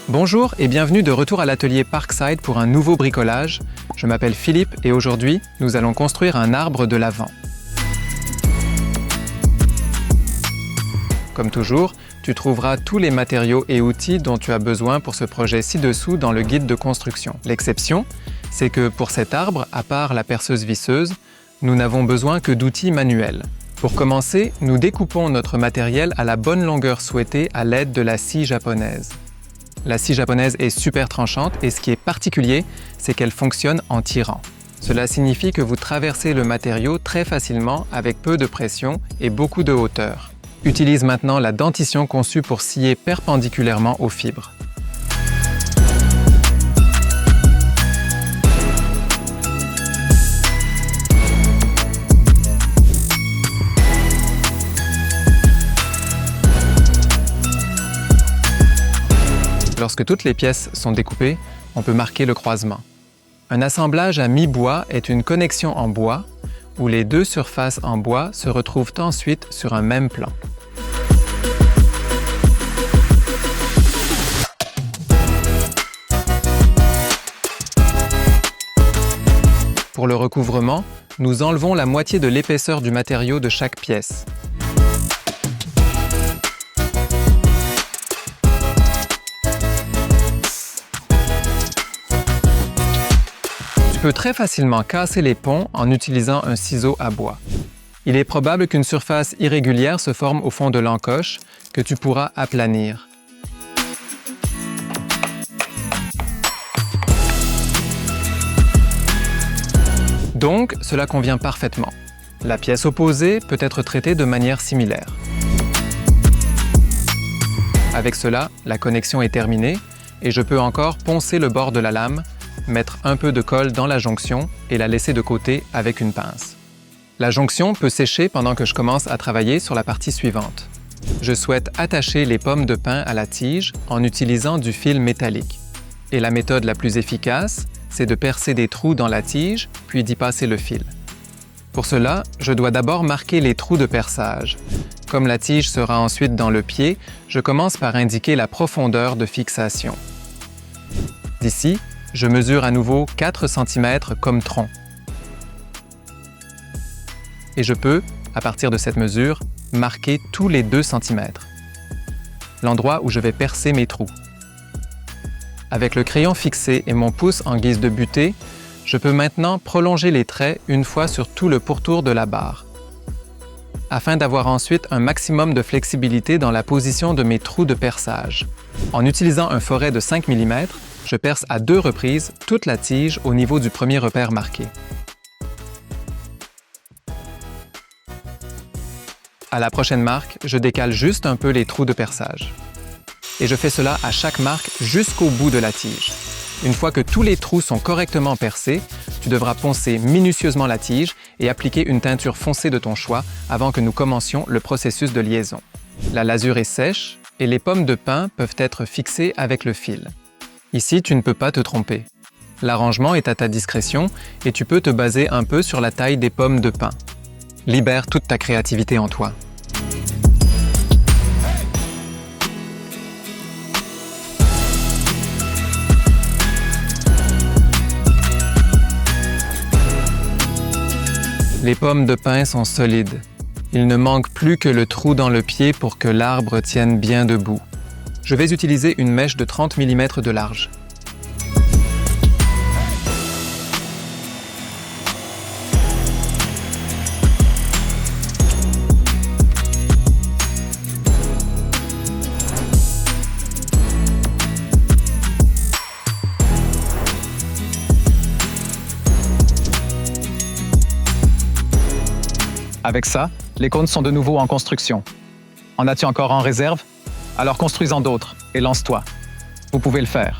Bonjour et bienvenue de retour à l'atelier Parkside pour un nouveau bricolage. Je m'appelle Philippe et aujourd'hui, nous allons construire un arbre de l'Avent. Comme toujours, tu trouveras tous les matériaux et outils dont tu as besoin pour ce projet ci-dessous dans le guide de construction. L'exception, c'est que pour cet arbre, à part la perceuse visseuse, nous n'avons besoin que d'outils manuels. Pour commencer, nous découpons notre matériel à la bonne longueur souhaitée à l'aide de la scie japonaise. La scie japonaise est super tranchante et ce qui est particulier, c'est qu'elle fonctionne en tirant. Cela signifie que vous traversez le matériau très facilement avec peu de pression et beaucoup de hauteur. Utilise maintenant la dentition conçue pour scier perpendiculairement aux fibres. Lorsque toutes les pièces sont découpées, on peut marquer le croisement. Un assemblage à mi-bois est une connexion en bois où les deux surfaces en bois se retrouvent ensuite sur un même plan. Pour le recouvrement, nous enlevons la moitié de l'épaisseur du matériau de chaque pièce. Tu peux très facilement casser les ponts en utilisant un ciseau à bois. Il est probable qu'une surface irrégulière se forme au fond de l'encoche que tu pourras aplanir. Donc, cela convient parfaitement. La pièce opposée peut être traitée de manière similaire. Avec cela, la connexion est terminée et je peux encore poncer le bord de la lame, mettre un peu de colle dans la jonction et la laisser de côté avec une pince. La jonction peut sécher pendant que je commence à travailler sur la partie suivante. Je souhaite attacher les pommes de pin à la tige en utilisant du fil métallique. Et la méthode la plus efficace, c'est de percer des trous dans la tige, puis d'y passer le fil. Pour cela, je dois d'abord marquer les trous de perçage. Comme la tige sera ensuite dans le pied, je commence par indiquer la profondeur de fixation. D'ici, je mesure à nouveau 4 cm comme tronc. Et je peux, à partir de cette mesure, marquer tous les 2 cm. L'endroit où je vais percer mes trous. Avec le crayon fixé et mon pouce en guise de butée, je peux maintenant prolonger les traits une fois sur tout le pourtour de la barre, afin d'avoir ensuite un maximum de flexibilité dans la position de mes trous de perçage. En utilisant un foret de 5 mm, je perce à 2 reprises toute la tige au niveau du premier repère marqué. À la prochaine marque, je décale juste un peu les trous de perçage. Et je fais cela à chaque marque jusqu'au bout de la tige. Une fois que tous les trous sont correctement percés, tu devras poncer minutieusement la tige et appliquer une teinture foncée de ton choix avant que nous commencions le processus de liaison. La lasure est sèche et les pommes de pin peuvent être fixées avec le fil. Ici, tu ne peux pas te tromper. L'arrangement est à ta discrétion et tu peux te baser un peu sur la taille des pommes de pin. Libère toute ta créativité en toi. Les pommes de pin sont solides. Il ne manque plus que le trou dans le pied pour que l'arbre tienne bien debout. Je vais utiliser une mèche de 30 mm de large. Avec ça, les cônes sont de nouveau en construction. En as-tu encore en réserve? Alors construis-en d'autres et lance-toi. Vous pouvez le faire.